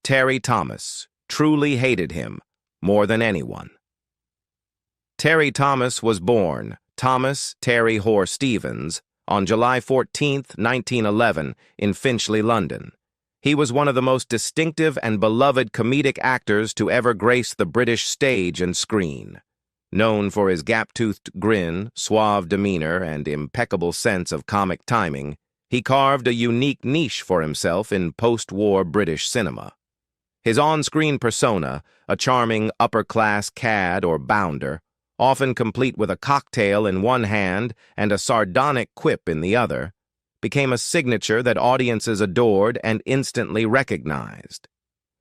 Terry Thomas truly hated him more than anyone. Terry Thomas was born Thomas Terry Hoare Stevens on July 14, 1911, in Finchley, London. He was one of the most distinctive and beloved comedic actors to ever grace the British stage and screen. Known for his gap-toothed grin, suave demeanor, and impeccable sense of comic timing, he carved a unique niche for himself in post-war British cinema. His on-screen persona, a charming upper-class cad or bounder, often complete with a cocktail in one hand and a sardonic quip in the other, became a signature that audiences adored and instantly recognized.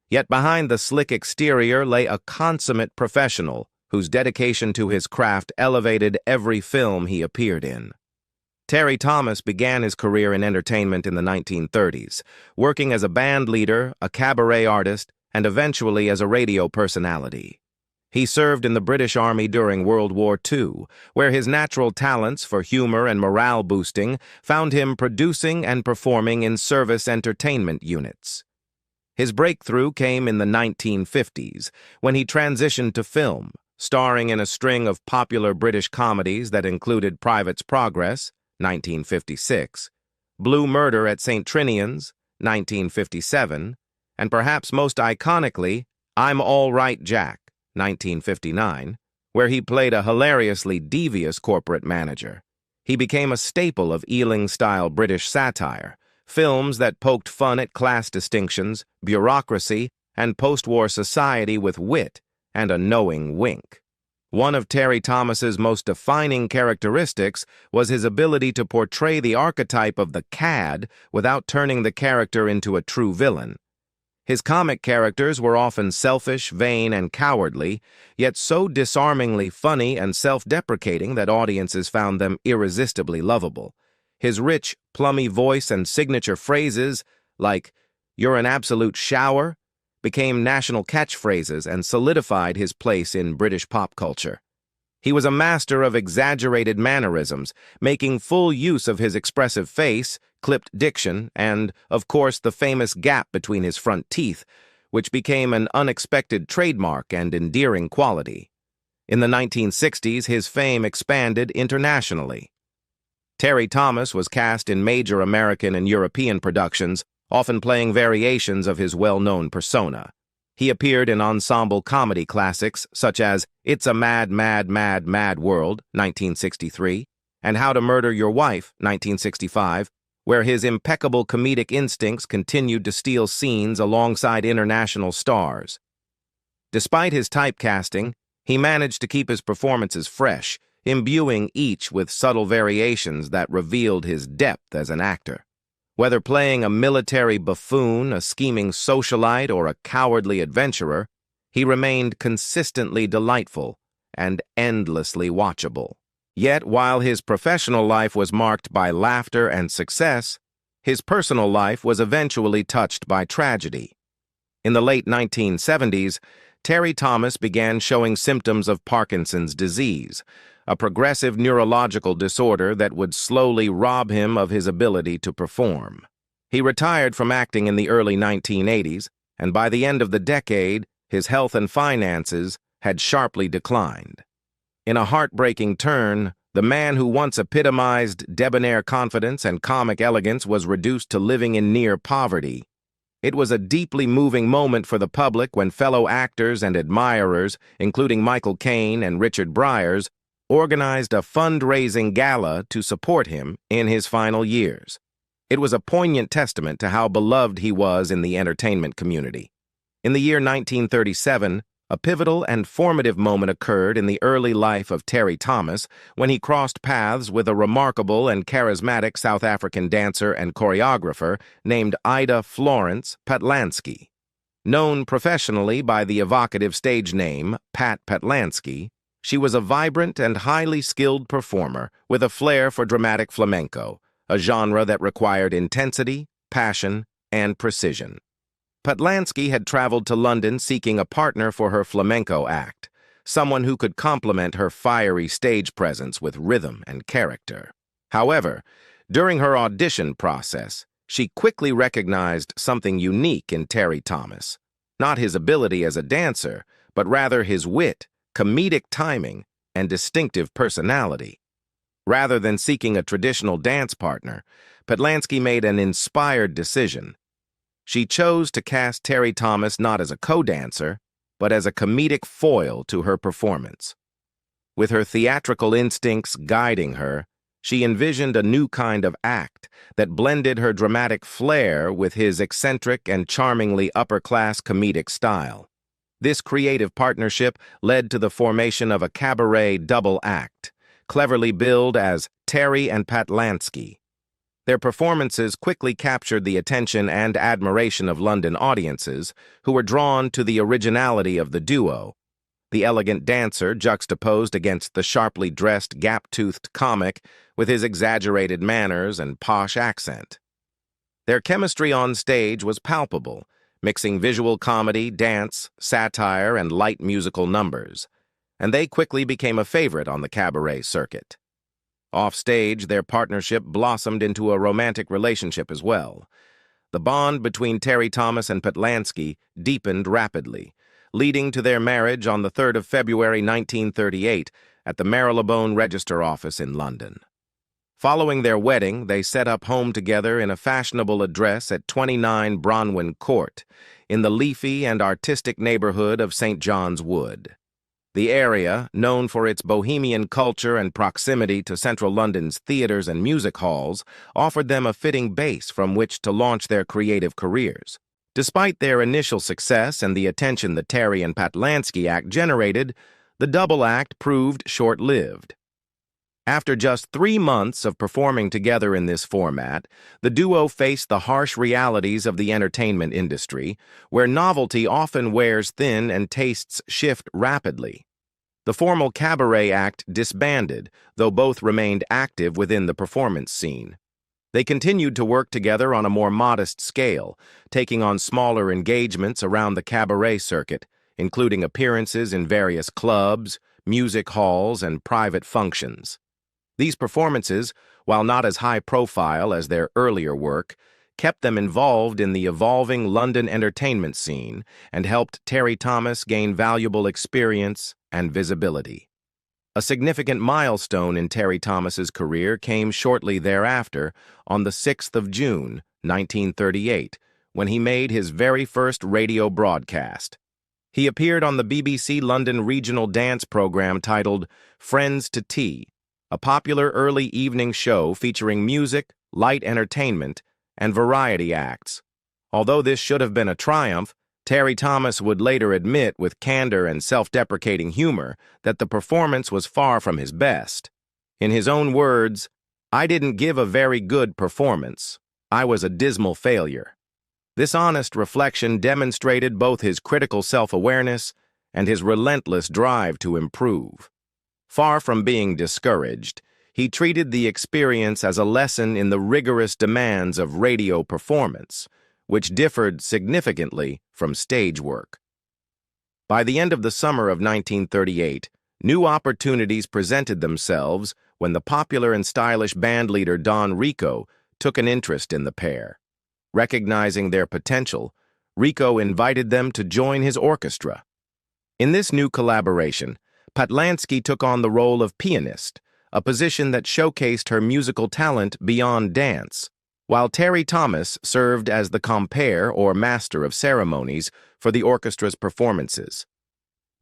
Yet behind the slick exterior lay a consummate professional whose dedication to his craft elevated every film he appeared in. Terry Thomas began his career in entertainment in the 1930s, working as a band leader, a cabaret artist, and eventually as a radio personality. He served in the British Army during World War II, where his natural talents for humor and morale boosting found him producing and performing in service entertainment units. His breakthrough came in the 1950s, when he transitioned to film, starring in a string of popular British comedies that included Private's Progress, 1956, Blue Murder at St. Trinian's, 1957, and perhaps most iconically, I'm All Right, Jack, 1959, where he played a hilariously devious corporate manager. He became a staple of Ealing-style British satire, films that poked fun at class distinctions, bureaucracy, and post-war society with wit and a knowing wink. One of Terry Thomas's most defining characteristics was his ability to portray the archetype of the cad without turning the character into a true villain. His comic characters were often selfish, vain, and cowardly, yet so disarmingly funny and self-deprecating that audiences found them irresistibly lovable. His rich, plummy voice and signature phrases, like, "You're an absolute shower," became national catchphrases and solidified his place in British pop culture. He was a master of exaggerated mannerisms, making full use of his expressive face, clipped diction, and, of course, the famous gap between his front teeth, which became an unexpected trademark and endearing quality. In the 1960s, his fame expanded internationally. Terry Thomas was cast in major American and European productions, often playing variations of his well-known persona. He appeared in ensemble comedy classics such as It's a Mad, Mad, Mad, Mad World, 1963, and How to Murder Your Wife, 1965, where his impeccable comedic instincts continued to steal scenes alongside international stars. Despite his typecasting, he managed to keep his performances fresh, imbuing each with subtle variations that revealed his depth as an actor. Whether playing a military buffoon, a scheming socialite, or a cowardly adventurer, he remained consistently delightful and endlessly watchable. Yet, while his professional life was marked by laughter and success, his personal life was eventually touched by tragedy. In the late 1970s, Terry Thomas began showing symptoms of Parkinson's disease, a progressive neurological disorder that would slowly rob him of his ability to perform. He retired from acting in the early 1980s, and by the end of the decade, his health and finances had sharply declined. In a heartbreaking turn, the man who once epitomized debonair confidence and comic elegance was reduced to living in near poverty. It was a deeply moving moment for the public when fellow actors and admirers, including Michael Caine and Richard Briers, organized a fundraising gala to support him in his final years. It was a poignant testament to how beloved he was in the entertainment community. In the year 1937, a pivotal and formative moment occurred in the early life of Terry Thomas when he crossed paths with a remarkable and charismatic South African dancer and choreographer named Ida Florence Patlansky. Known professionally by the evocative stage name Pat Patlansky, she was a vibrant and highly skilled performer with a flair for dramatic flamenco, a genre that required intensity, passion, and precision. Patlansky had traveled to London seeking a partner for her flamenco act, someone who could complement her fiery stage presence with rhythm and character. However, during her audition process, she quickly recognized something unique in Terry Thomas, not his ability as a dancer, but rather his wit, comedic timing, and distinctive personality. Rather than seeking a traditional dance partner, Patlansky made an inspired decision. She chose to cast Terry Thomas not as a co-dancer, but as a comedic foil to her performance. With her theatrical instincts guiding her, she envisioned a new kind of act that blended her dramatic flair with his eccentric and charmingly upper-class comedic style. This creative partnership led to the formation of a cabaret double act, cleverly billed as Terry and Patlansky. Their performances quickly captured the attention and admiration of London audiences, who were drawn to the originality of the duo. The elegant dancer juxtaposed against the sharply dressed, gap-toothed comic with his exaggerated manners and posh accent. Their chemistry on stage was palpable, mixing visual comedy, dance, satire, and light musical numbers, and they quickly became a favorite on the cabaret circuit. Offstage, their partnership blossomed into a romantic relationship as well. The bond between Terry Thomas and Patlansky deepened rapidly, leading to their marriage on the 3rd of February 1938 at the Marylebone Register Office in London. Following their wedding, they set up home together in a fashionable address at 29 Bronwyn Court, in the leafy and artistic neighborhood of St. John's Wood. The area, known for its bohemian culture and proximity to central London's theaters and music halls, offered them a fitting base from which to launch their creative careers. Despite their initial success and the attention the Terry and Patlansky act generated, the double act proved short-lived. After just 3 months of performing together in this format, the duo faced the harsh realities of the entertainment industry, where novelty often wears thin and tastes shift rapidly. The formal cabaret act disbanded, though both remained active within the performance scene. They continued to work together on a more modest scale, taking on smaller engagements around the cabaret circuit, including appearances in various clubs, music halls, and private functions. These performances, while not as high-profile as their earlier work, kept them involved in the evolving London entertainment scene and helped Terry Thomas gain valuable experience and visibility. A significant milestone in Terry Thomas's career came shortly thereafter, on the 6th of June, 1938, when he made his very first radio broadcast. He appeared on the BBC London regional dance program titled Friends to Tea, a popular early evening show featuring music, light entertainment, and variety acts. Although this should have been a triumph, Terry Thomas would later admit with candor and self-deprecating humor that the performance was far from his best. In his own words, "I didn't give a very good performance. I was a dismal failure." This honest reflection demonstrated both his critical self-awareness and his relentless drive to improve. Far from being discouraged, he treated the experience as a lesson in the rigorous demands of radio performance, which differed significantly from stage work. By the end of the summer of 1938, new opportunities presented themselves when the popular and stylish bandleader Don Rico took an interest in the pair. Recognizing their potential, Rico invited them to join his orchestra. In this new collaboration, Patlansky took on the role of pianist, a position that showcased her musical talent beyond dance, while Terry Thomas served as the compere or master of ceremonies for the orchestra's performances.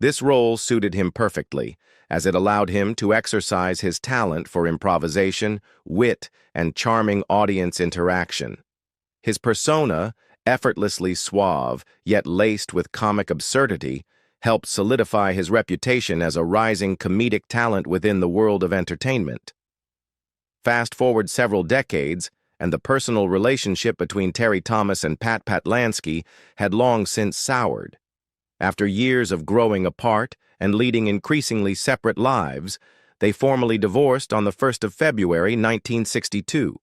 This role suited him perfectly, as it allowed him to exercise his talent for improvisation, wit, and charming audience interaction. His persona, effortlessly suave, yet laced with comic absurdity, helped solidify his reputation as a rising comedic talent within the world of entertainment. Fast forward several decades, and the personal relationship between Terry Thomas and Patlansky had long since soured. After years of growing apart and leading increasingly separate lives, they formally divorced on the 1st of February, 1962.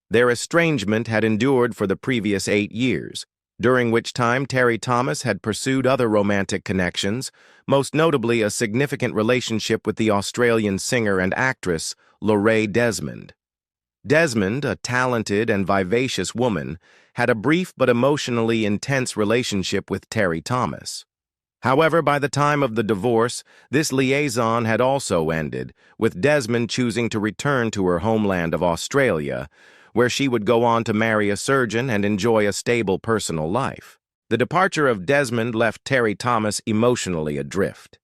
Their estrangement had endured for the previous 8 years, during which time Terry Thomas had pursued other romantic connections, most notably a significant relationship with the Australian singer and actress Lorraine Desmond. Desmond, a talented and vivacious woman, had a brief but emotionally intense relationship with Terry Thomas. However, by the time of the divorce, this liaison had also ended, with Desmond choosing to return to her homeland of Australia, where she would go on to marry a surgeon and enjoy a stable personal life. The departure of Desmond left Terry Thomas emotionally adrift.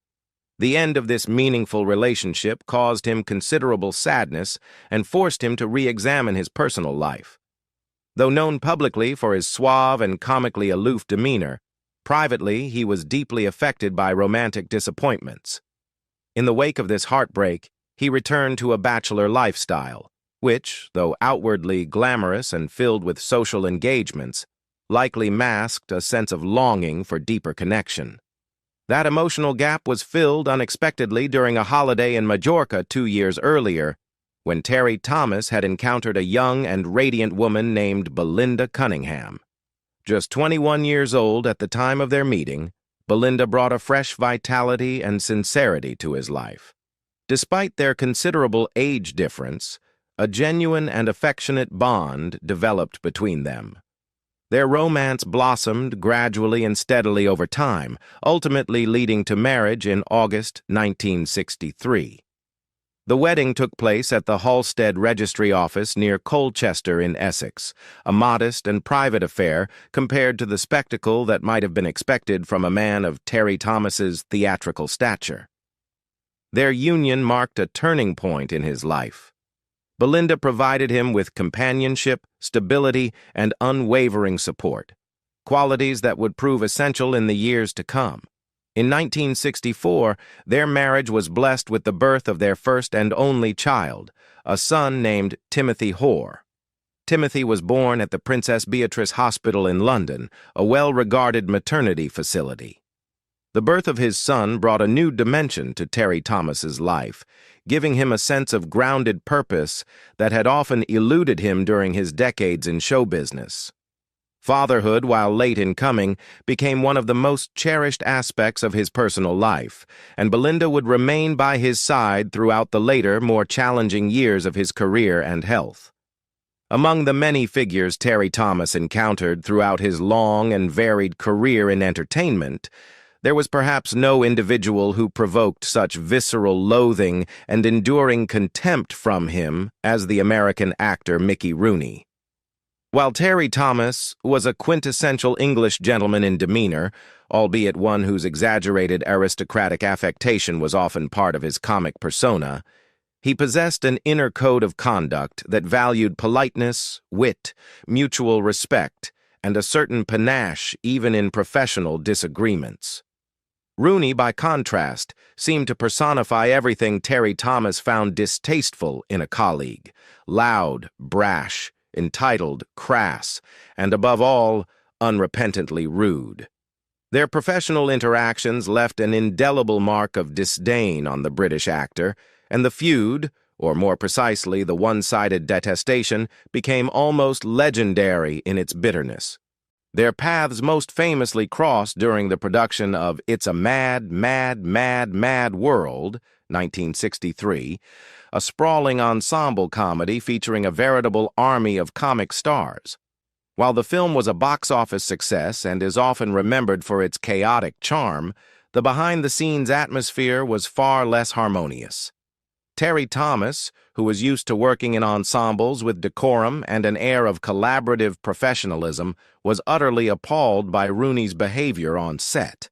The end of this meaningful relationship caused him considerable sadness and forced him to re-examine his personal life. Though known publicly for his suave and comically aloof demeanor, privately he was deeply affected by romantic disappointments. In the wake of this heartbreak, he returned to a bachelor lifestyle, which, though outwardly glamorous and filled with social engagements, likely masked a sense of longing for deeper connection. That emotional gap was filled unexpectedly during a holiday in Majorca 2 years earlier, when Terry Thomas had encountered a young and radiant woman named Belinda Cunningham. Just 21 years old at the time of their meeting, Belinda brought a fresh vitality and sincerity to his life. Despite their considerable age difference, a genuine and affectionate bond developed between them. Their romance blossomed gradually and steadily over time, ultimately leading to marriage in August 1963. The wedding took place at the Halstead Registry Office near Colchester in Essex, a modest and private affair compared to the spectacle that might have been expected from a man of Terry Thomas's theatrical stature. Their union marked a turning point in his life. Belinda provided him with companionship, stability, and unwavering support, qualities that would prove essential in the years to come. In 1964, their marriage was blessed with the birth of their first and only child, a son named Timothy Hoare. Timothy was born at the Princess Beatrice Hospital in London, a well-regarded maternity facility. The birth of his son brought a new dimension to Terry Thomas's life, giving him a sense of grounded purpose that had often eluded him during his decades in show business. Fatherhood, while late in coming, became one of the most cherished aspects of his personal life, and Belinda would remain by his side throughout the later, more challenging years of his career and health. Among the many figures Terry Thomas encountered throughout his long and varied career in entertainment, there was perhaps no individual who provoked such visceral loathing and enduring contempt from him as the American actor Mickey Rooney. While Terry Thomas was a quintessential English gentleman in demeanor, albeit one whose exaggerated aristocratic affectation was often part of his comic persona, he possessed an inner code of conduct that valued politeness, wit, mutual respect, and a certain panache even in professional disagreements. Rooney, by contrast, seemed to personify everything Terry Thomas found distasteful in a colleague: loud, brash, entitled, crass, and above all, unrepentantly rude. Their professional interactions left an indelible mark of disdain on the British actor, and the feud, or more precisely the one-sided detestation, became almost legendary in its bitterness. Their paths most famously crossed during the production of It's a Mad, Mad, Mad, Mad World, 1963, a sprawling ensemble comedy featuring a veritable army of comic stars. While the film was a box office success and is often remembered for its chaotic charm, the behind-the-scenes atmosphere was far less harmonious. Terry Thomas, who was used to working in ensembles with decorum and an air of collaborative professionalism, was utterly appalled by Rooney's behavior on set.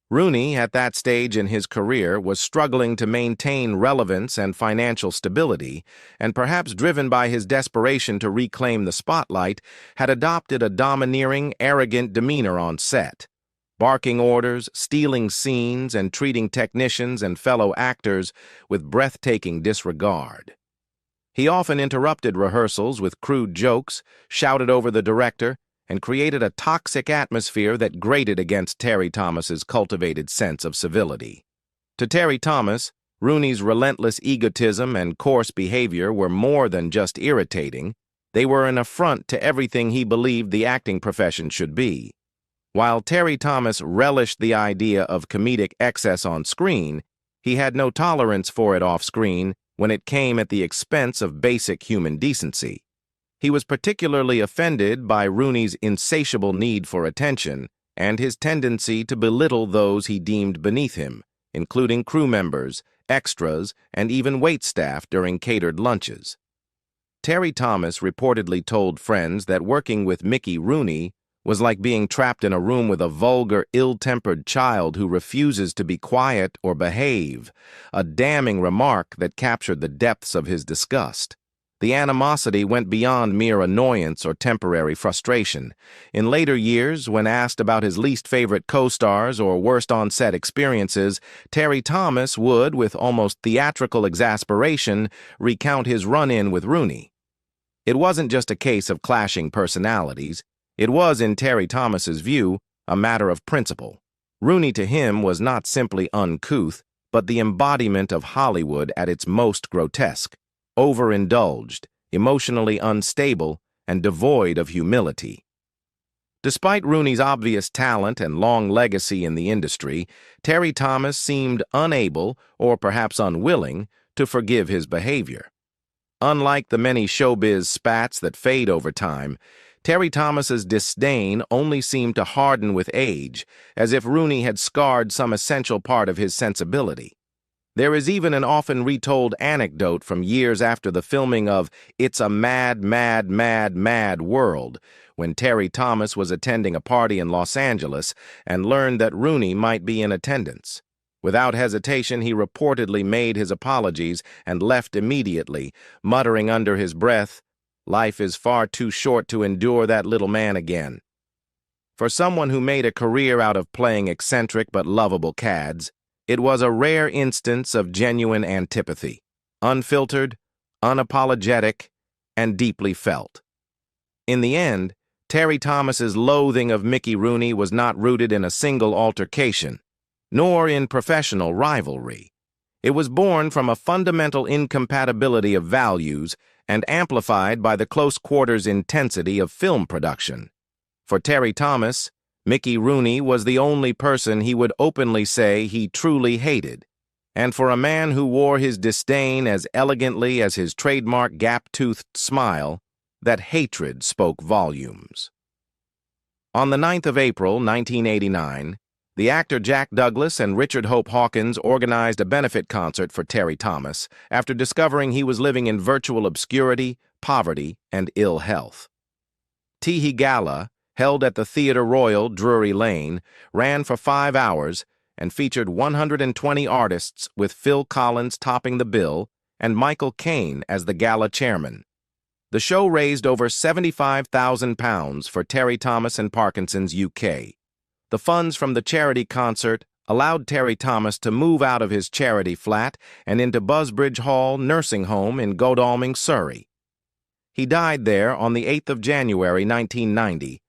Rooney, at that stage in his career, was struggling to maintain relevance and financial stability, and perhaps driven by his desperation to reclaim the spotlight, had adopted a domineering, arrogant demeanor on set, barking orders, stealing scenes, and treating technicians and fellow actors with breathtaking disregard. He often interrupted rehearsals with crude jokes, shouted over the director, and created a toxic atmosphere that grated against Terry Thomas's cultivated sense of civility. To Terry Thomas, Rooney's relentless egotism and coarse behavior were more than just irritating. They were an affront to everything he believed the acting profession should be. While Terry Thomas relished the idea of comedic excess on screen, he had no tolerance for it off-screen, when it came at the expense of basic human decency. He was particularly offended by Rooney's insatiable need for attention and his tendency to belittle those he deemed beneath him, including crew members, extras, and even waitstaff during catered lunches. Terry Thomas reportedly told friends that working with Mickey Rooney was like being trapped in a room with a vulgar, ill-tempered child who refuses to be quiet or behave, a damning remark that captured the depths of his disgust. The animosity went beyond mere annoyance or temporary frustration. In later years, when asked about his least favorite co-stars or worst on-set experiences, Terry Thomas would, with almost theatrical exasperation, recount his run-in with Rooney. It wasn't just a case of clashing personalities. It was, in Terry Thomas's view, a matter of principle. Rooney to him was not simply uncouth, but the embodiment of Hollywood at its most grotesque, overindulged, emotionally unstable, and devoid of humility. Despite Rooney's obvious talent and long legacy in the industry, Terry Thomas seemed unable, or perhaps unwilling, to forgive his behavior. Unlike the many showbiz spats that fade over time, Terry Thomas's disdain only seemed to harden with age, as if Rooney had scarred some essential part of his sensibility. There is even an often retold anecdote from years after the filming of It's a Mad, Mad, Mad, Mad World, when Terry Thomas was attending a party in Los Angeles and learned that Rooney might be in attendance. Without hesitation, he reportedly made his apologies and left immediately, muttering under his breath, "Life is far too short to endure that little man again." For someone who made a career out of playing eccentric but lovable cads, it was a rare instance of genuine antipathy, unfiltered, unapologetic, and deeply felt. In the end, Terry Thomas's loathing of Mickey Rooney was not rooted in a single altercation, nor in professional rivalry. It was born from a fundamental incompatibility of values and amplified by the close-quarters intensity of film production. For Terry Thomas, Mickey Rooney was the only person he would openly say he truly hated, and for a man who wore his disdain as elegantly as his trademark gap-toothed smile, that hatred spoke volumes. On the 9th of April, 1989, the actor Jack Douglas and Richard Hope Hawkins organized a benefit concert for Terry Thomas after discovering he was living in virtual obscurity, poverty, and ill health. Tee Gala, held at the Theatre Royal, Drury Lane, ran for 5 hours and featured 120 artists, with Phil Collins topping the bill and Michael Caine as the gala chairman. The show raised over £75,000 for Terry Thomas and Parkinson's UK. The funds from the charity concert allowed Terry Thomas to move out of his charity flat and into Busbridge Hall Nursing Home in Godalming, Surrey. He died there on the 8th of January, 1990,